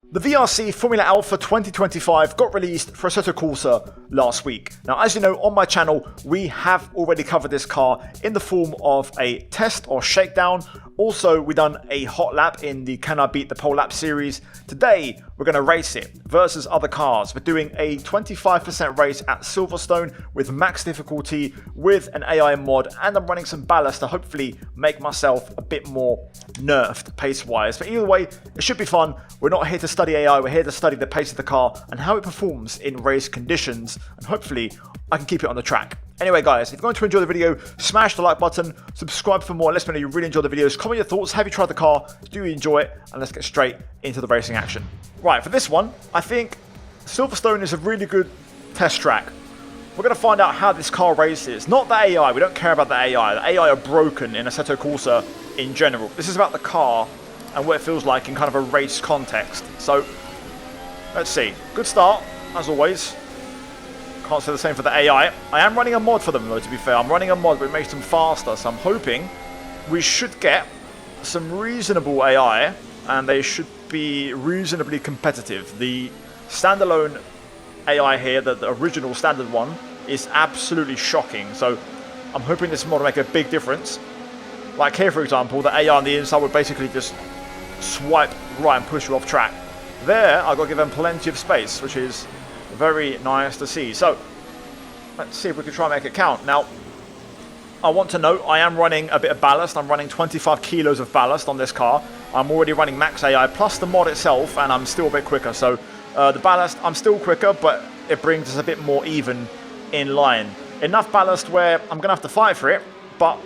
The VRC Formula Alpha 2025 got released for Assetto Corsa last week. Now, as you know, on my channel, we have already covered this car in the form of a test or shakedown. Also, we've done a hot lap in the Can I Beat the Pole Lap series. Today, we're going to race it versus other cars. We're doing a 25% race at Silverstone with max difficulty with an AI mod, and I'm running some ballast to hopefully make myself a bit more nerfed pace-wise. But either way, it should be fun. We're not here to study AI, we're here to study the pace of the car and how it performs in race conditions, and hopefully I can keep it on the track. Anyway guys, if you're going to enjoy the video, smash the like button, subscribe for more, let me know you really enjoy the videos, comment your thoughts, have you tried the car, do you enjoy it, and let's get straight into the racing action. Right, for this one, I think Silverstone is a really good test track. We're going to find out how this car races, not the AI, we don't care about the AI. The AI are broken in Assetto Corsa in general. This is about the car and what it feels like in kind of a race context. So, let's see. Good start, as always. Can't say the same for the AI. I am running a mod for them though, to be fair. I'm running a mod, but it makes them faster, so I'm hoping we should get some reasonable AI, and they should be reasonably competitive. The standalone AI here, the original standard one, is absolutely shocking, so I'm hoping this mod will make a big difference. Like here, for example, the AI on the inside would basically just swipe right and push you off track. There, I've got to give them plenty of space, which is very nice to see. So, let's see if we can try and make it count. Now, I want to note, I am running a bit of ballast. I'm running 25 kilos of ballast on this car. I'm already running max AI plus the mod itself, and I'm still a bit quicker. So, the ballast, I'm still quicker, but it brings us a bit more even in line. Enough ballast where I'm going to have to fight for it, but,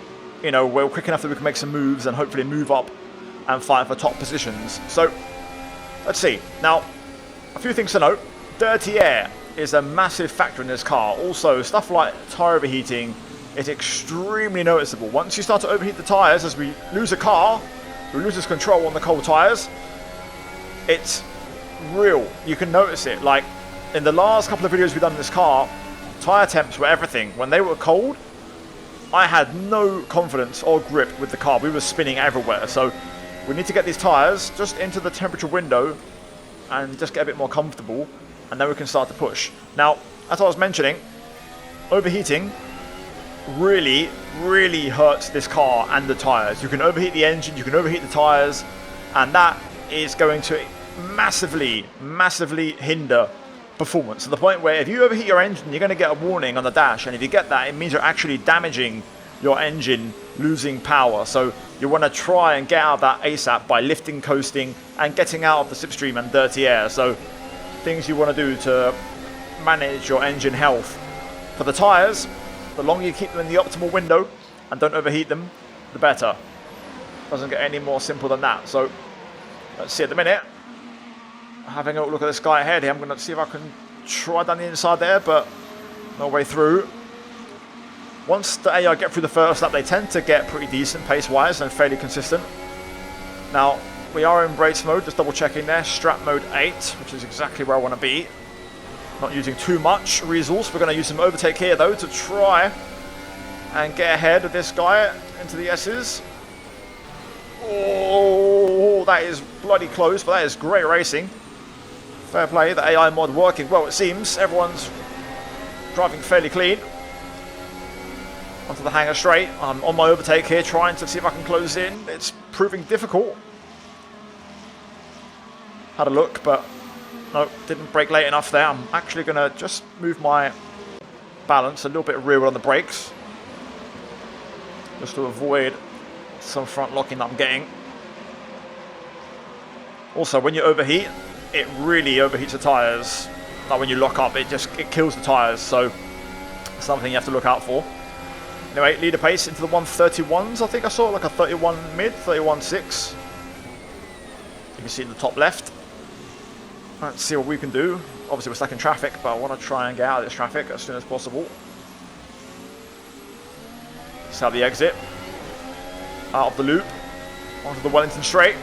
you know, we're quick enough that we can make some moves and hopefully move up and fight for top positions. So, let's see. Now, a few things to note. Dirty air is a massive factor in this car. Also, stuff like tyre overheating is extremely noticeable. Once you start to overheat the tyres, as we lose a car, who loses control on the cold tyres, it's real. You can notice it. Like, in the last couple of videos we've done in this car, tyre temps were everything. When they were cold, I had no confidence or grip with the car. We were spinning everywhere. So, we need to get these tyres just into the temperature window and just get a bit more comfortable, and then we can start to push. Now, as I was mentioning, overheating really, really hurts this car and the tyres. You can overheat the engine, you can overheat the tyres, and that is going to massively, massively hinder performance, to the point where if you overheat your engine, you're going to get a warning on the dash, and if you get that, it means you're actually damaging your engine, losing power. So you want to try and get out of that ASAP by lifting, coasting, and getting out of the slipstream and dirty air. So things you want to do to manage your engine health. For the tyres, the longer you keep them in the optimal window and don't overheat them, the better. Doesn't get any more simple than that. So let's see at the minute. Having a look at this guy ahead here, I'm going to see if I can try down the inside there, but no way through. Once the AI get through the first lap, they tend to get pretty decent pace-wise and fairly consistent. Now, we are in race mode, just double checking there. Strat mode 8, which is exactly where I want to be. Not using too much resource. We're going to use some overtake here, though, to try and get ahead of this guy into the S's. Oh, that is bloody close, but that is great racing. Fair play, the AI mod working well, it seems. Everyone's driving fairly clean. Onto the hanger straight. I'm on my overtake here, trying to see if I can close in. It's proving difficult. Had a look, but no, didn't brake late enough there. I'm actually going to just move my balance a little bit rearward on the brakes, just to avoid some front locking that I'm getting. Also, when you overheat, it really overheats the tyres. Like when you lock up, it kills the tyres, so something you have to look out for. Anyway, leader pace into the 131s. I think I saw like a 31 mid, 31.6. You can see in the top left. Let's see what we can do. Obviously we're stuck in traffic, but I want to try and get out of this traffic as soon as possible. Let's have the exit. Out of the loop. Onto the Wellington straight.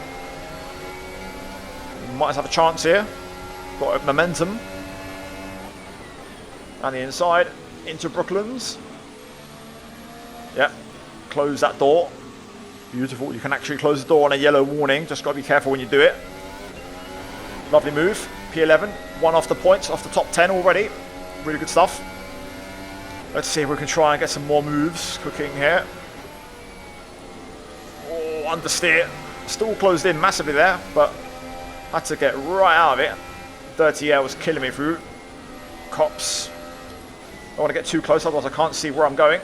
Might have a chance here. Got momentum. And the inside into Brooklands. Yep, close that door. Beautiful. You can actually close the door on a yellow warning. Just got to be careful when you do it. Lovely move. P11, one off the points, off the top 10 already. Really good stuff. Let's see if we can try and get some more moves cooking here. Oh, understeer. Still closed in massively there, but had to get right out of it. Dirty air was killing me through. Cops. I don't want to get too close, otherwise I can't see where I'm going.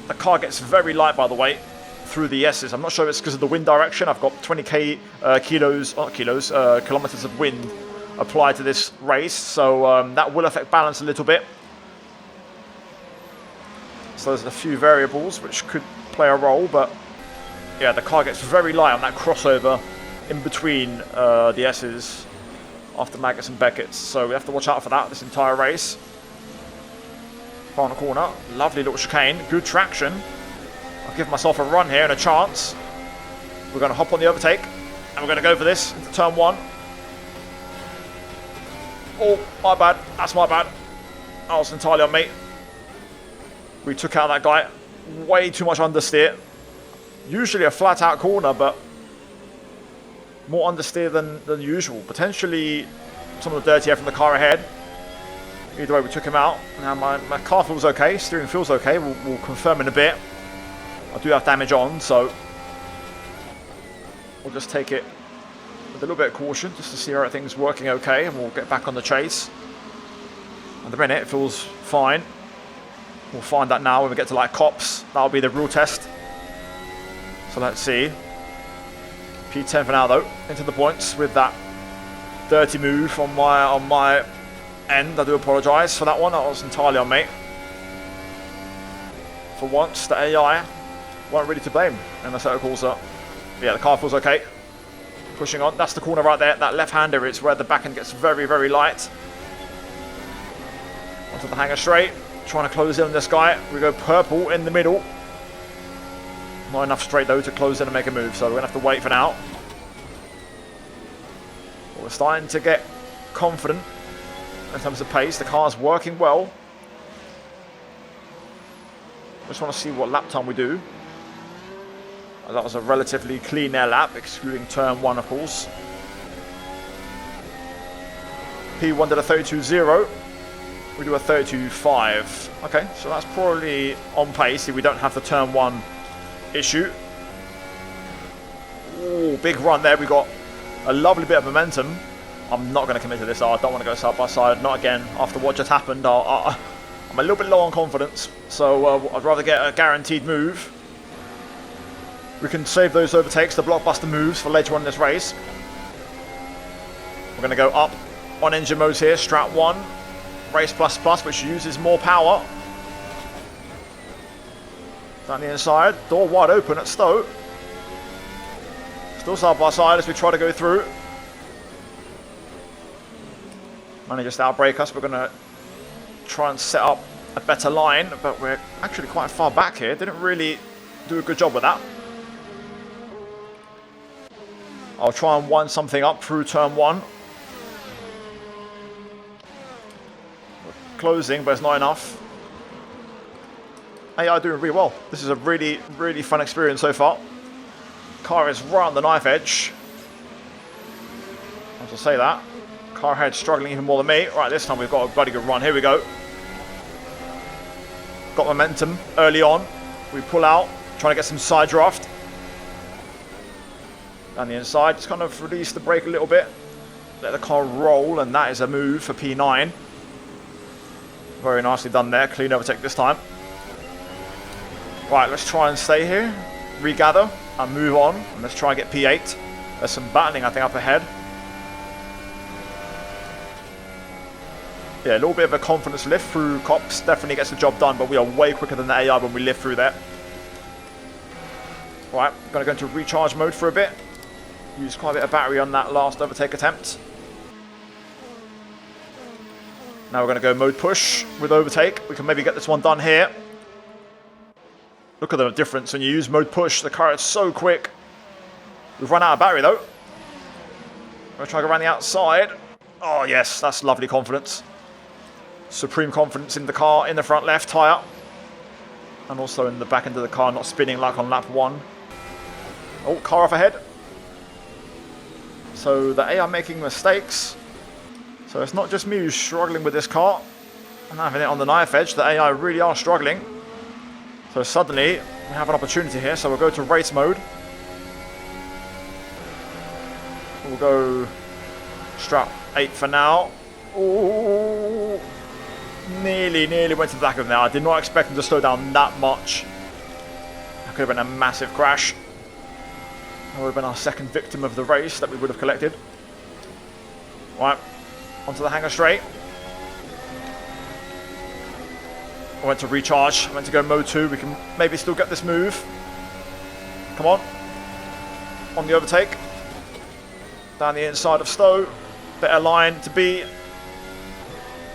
The car gets very light, by the way, through the S's. I'm not sure if it's because of the wind direction. I've got 20 kilometers of wind applied to this race, so that will affect balance a little bit. So there's a few variables which could play a role, but yeah, the car gets very light on that crossover in between the S's after Maggots and Beckett's, so we have to watch out for that this entire race. Final corner, lovely little chicane, good traction. I'll give myself a run here and a chance. We're going to hop on the overtake and we're going to go for this into turn 1. Oh, my bad, that's my bad. That was entirely on me. We took out that guy, way too much understeer. Usually a flat out corner, but more understeer than usual. Potentially some of the dirty air from the car ahead. Either way, we took him out. Now my car feels okay, steering feels okay. We'll confirm in a bit. I do have damage on, so we'll just take it with a little bit of caution just to see how everything's working okay, and we'll get back on the chase. At the minute, it feels fine. We'll find that now when we get to like cops. That'll be the real test. So let's see. P10 for now though, into the points with that dirty move on my end. I do apologise for that one, that was entirely on me. For once, the AI weren't really to blame in the Assetto Corsa. Yeah, the car feels okay. Pushing on, that's the corner right there, that left-hander is where the back end gets very, very light. Onto the hanger straight, trying to close in on this guy. We go purple in the middle. Not enough straight though to close in and make a move, so we're going to have to wait for now. But we're starting to get confident in terms of pace. The car's working well. Just want to see what lap time we do. That was a relatively clean air lap, excluding turn 1 of course. P1 did a 32.0. We do a 32.5. Okay, so that's probably on pace if we don't have the turn 1 issue. Ooh, big run there. We got a lovely bit of momentum. I'm not going to commit to this. I don't want to go side by side. Not again. After what just happened, I'm a little bit low on confidence. So I'd rather get a guaranteed move. We can save those overtakes, the blockbuster moves, for later on in this race. We're going to go up on engine modes here. Strat 1. Race plus plus, which uses more power. Down the inside. Door wide open at Stowe. Still side by side as we try to go through. Managed to outbrake us. We're going to try and set up a better line, but we're actually quite far back here. Didn't really do a good job with that. I'll try and wind something up through turn 1. We're closing, but it's not enough. AI doing really well. This is a really, really fun experience so far. Car is right on the knife edge. I have to say that. Car ahead struggling even more than me. Right, this time we've got a bloody good run. Here we go. Got momentum early on. We pull out, trying to get some side draft. Down the inside, just kind of release the brake a little bit. Let the car roll, and that is a move for P9. Very nicely done there. Clean overtake this time. Right, let's try and stay here. Regather and move on. And let's try and get P8. There's some battling, I think, up ahead. Yeah, a little bit of a confidence lift through cops. Definitely gets the job done, but we are way quicker than the AI when we lift through there. Right, going to go into recharge mode for a bit. Use quite a bit of battery on that last overtake attempt. Now we're going to go mode push with overtake. We can maybe get this one done here. Look at the difference when you use mode push. The car is so quick. We've run out of battery though. I'm going to try to go around the outside. Oh yes, that's lovely confidence. Supreme confidence in the car, in the front left tyre. And also in the back end of the car, not spinning like on lap 1. Oh, car off ahead. So the AI making mistakes. So it's not just me who's struggling with this car. I'm having it on the knife edge. The AI really are struggling. So suddenly, we have an opportunity here. So we'll go to race mode. We'll go strap 8 for now. Ooh, nearly went to the back of him now. I did not expect him to slow down that much. That could have been a massive crash. That would have been our second victim of the race that we would have collected. Right, onto the hangar straight. I went to recharge. I went to go mode 2. We can maybe still get this move. Come on. On the overtake. Down the inside of Stowe. Better line to be.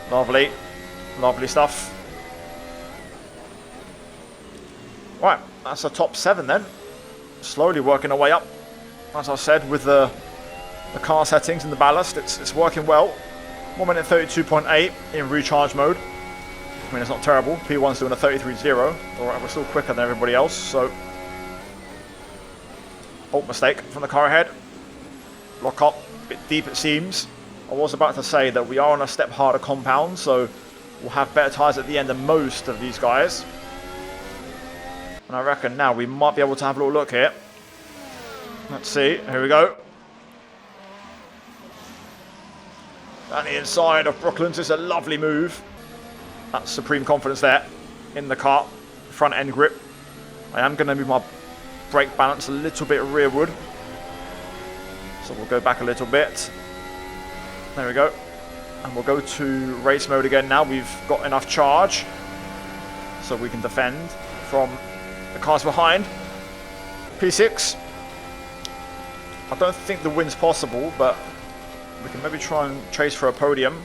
Lovely. Lovely stuff. Right, that's a top 7 then. Slowly working our way up. As I said, with the car settings and the ballast, it's working well. 1 minute 32.8 in recharge mode. I mean, it's not terrible. P1's doing a 33.0. Alright, we're still quicker than everybody else, so... Bolt mistake from the car ahead. Lock up, a bit deep it seems. I was about to say that we are on a step harder compound, so we'll have better tyres at the end than most of these guys. And I reckon now we might be able to have a little look here. Let's see, here we go. Down the inside of Brooklands is a lovely move. That's supreme confidence there in the car. Front end grip. I am going to move my brake balance a little bit rearward. So we'll go back a little bit. There we go. And we'll go to race mode again now. We've got enough charge. So we can defend from the cars behind. P6. I don't think the win's possible, but we can maybe try and chase for a podium.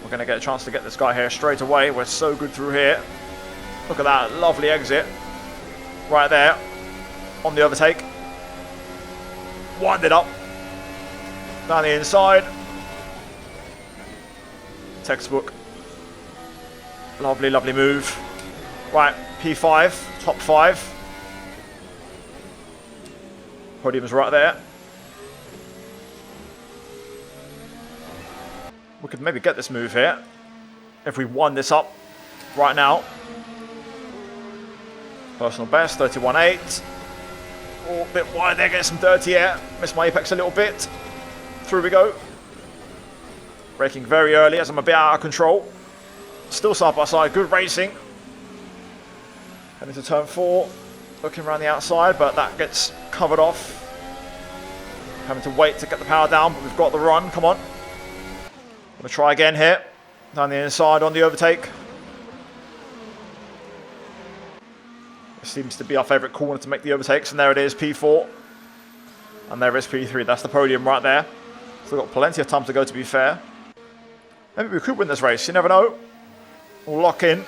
We're going to get a chance to get this guy here straight away. We're so good through here. Look at that lovely exit. Right there. On the overtake. Wind it up. Down the inside. Textbook. Lovely, lovely move. Right, P5. Top 5. Podium's right there. We could maybe get this move here if we won this up right now. Personal best, 31.8. Oh, a bit wide there, get some dirty air. Missed my apex a little bit. Through we go. Braking very early as I'm a bit out of control. Still side by side, good racing. Heading to turn 4. Looking around the outside, but that gets covered off. Having to wait to get the power down, but we've got the run. Come on. We'll try again here. Down the inside on the overtake. This seems to be our favourite corner to make the overtakes. And there it is, P4. And there is P3. That's the podium right there. Still got plenty of time to go, to be fair. Maybe we could win this race. You never know. We'll lock in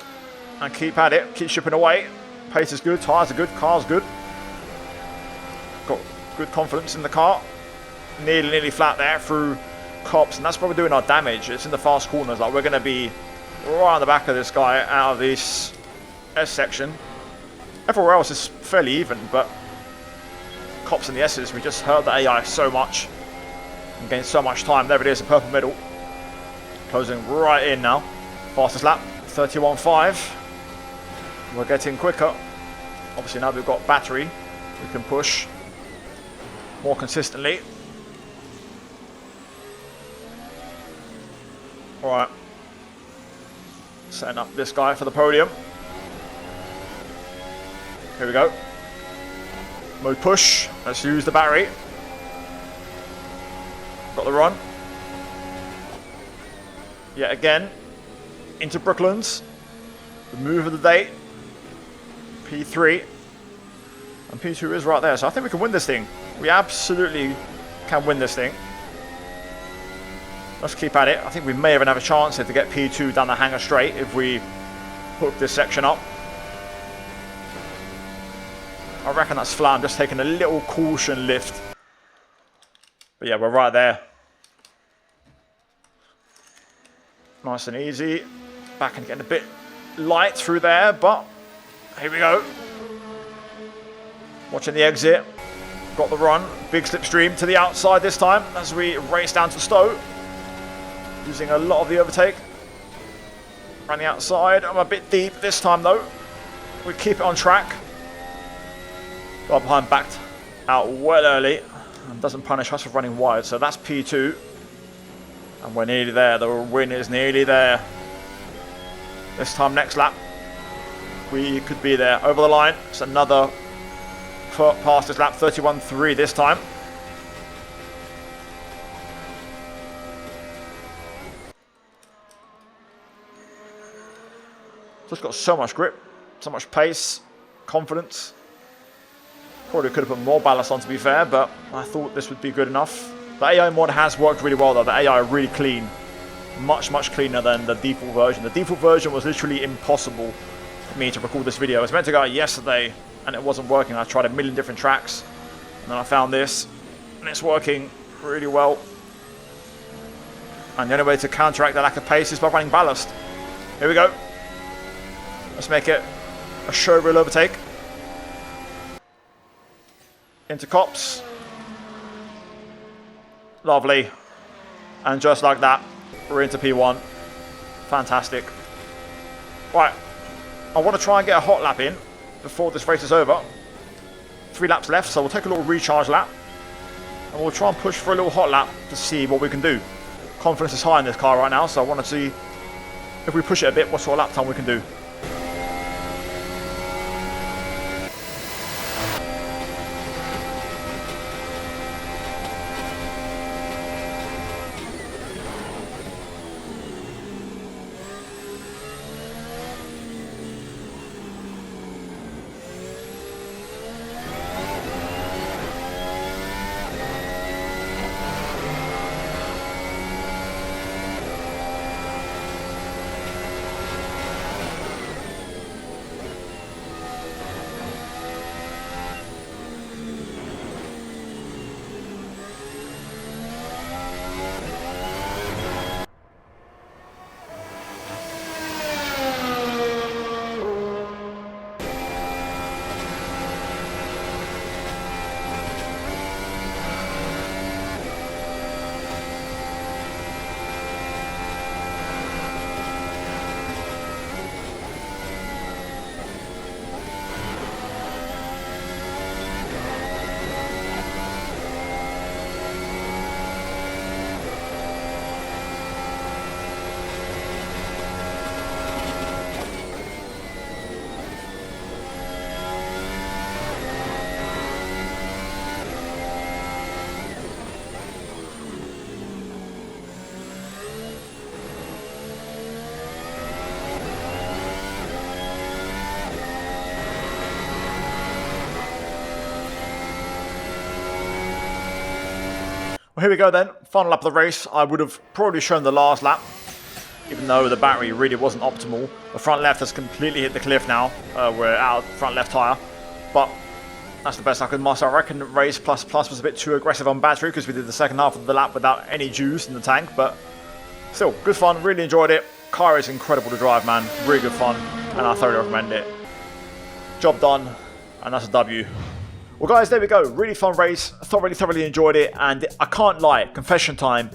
and keep at it. Keep chipping away. Pace is good. Tyres are good. Car's good. Got good confidence in the car. Nearly flat there through cops, and that's where we're doing our damage. It's in the fast corners. Like, we're going to be right on the back of this guy out of this S section. Everywhere else is fairly even, but cops and the S's, we just hurt the AI so much and gained so much time. There it is, a purple medal. Closing right in now. Fastest lap, 31.5. We're getting quicker. Obviously now we've got battery, we can push more consistently. Alright, setting up this guy for the podium. Here we go. Mode push. Let's use the battery. Got the run. Yet again, into Brooklands. The move of the day. P3. And P2 is right there. So I think we can win this thing. We absolutely can win this thing. Let's keep at it. I think we may even have a chance here to get P2 down the hangar straight if we hook this section up. I reckon that's flat. I'm just taking a little caution lift. But yeah, we're right there. Nice and easy. Back and getting a bit light through there, but here we go. Watching the exit. Got the run. Big slipstream to the outside this time as we race down to Stowe. Using a lot of the overtake. Running outside. I'm a bit deep this time though. We keep it on track. Got behind, backed out well early. And doesn't punish us for running wide. So that's P2. And we're nearly there. The win is nearly there. This time next lap, we could be there. Over the line. It's another past this lap. 31.3 this time. Just got so much grip, so much pace, confidence. Probably could have put more ballast on, to be fair, but I thought this would be good enough. The AI mod has worked really well though. The AI are really clean. Much cleaner than the default version. The default version was literally impossible for me to record this video. It was meant to go out yesterday and it wasn't working. I tried a million different tracks and then I found this and it's working really well. And the only way to counteract the lack of pace is by running ballast. Here we go. Let's make it a showreel overtake. Into cops. Lovely. And just like that, we're into P1. Fantastic. Right. I want to try and get a hot lap in before this race is over. 3 laps left, so we'll take a little recharge lap. And we'll try and push for a little hot lap to see what we can do. Confidence is high in this car right now, so I want to see if we push it a bit, what sort of lap time we can do. Well, here we go then. Final lap of the race. I would have probably shown the last lap, even though the battery really wasn't optimal. The front left has completely hit the cliff now. We're out of front left tyre. But that's the best I could muster. I reckon race plus was a bit too aggressive on battery because we did the second half of the lap without any juice in the tank. But still, good fun. Really enjoyed it. Car is incredible to drive, man. Really good fun. And I thoroughly recommend it. Job done. And that's a W. Well guys, there we go. Really fun race. Thoroughly enjoyed it. And I can't lie, confession time.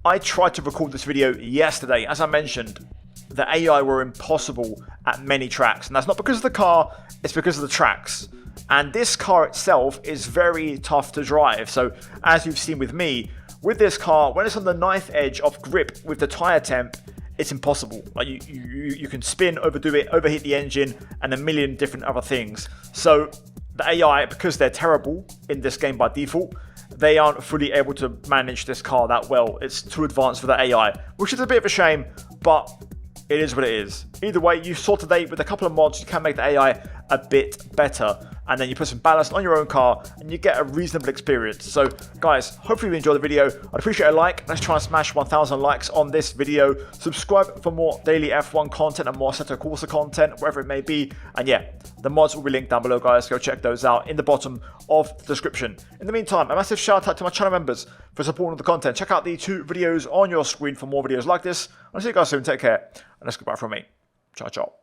I tried to record this video yesterday. As I mentioned, the AI were impossible at many tracks. And that's not because of the car, it's because of the tracks. And this car itself is very tough to drive. So as you've seen with me, with this car, when it's on the knife edge of grip with the tyre temp, it's impossible. Like you can spin, overdo it, overheat the engine, and a million different other things. So the AI, because they're terrible in this game by default, they aren't fully able to manage this car that well. It's too advanced for the AI, which is a bit of a shame, but it is what it is. Either way, you saw today with a couple of mods, you can make the AI a bit better. And then you put some ballast on your own car and you get a reasonable experience. So guys, hopefully you enjoyed the video. I'd appreciate a like. Let's try and smash 1,000 likes on this video. Subscribe for more daily F1 content and more Assetto Corsa content, wherever it may be. And yeah, the mods will be linked down below, guys. Go check those out in the bottom of the description. In the meantime, a massive shout out to my channel members for supporting the content. Check out the 2 videos on your screen for more videos like this. I'll see you guys soon. Take care. And that's goodbye from me. Ciao, ciao.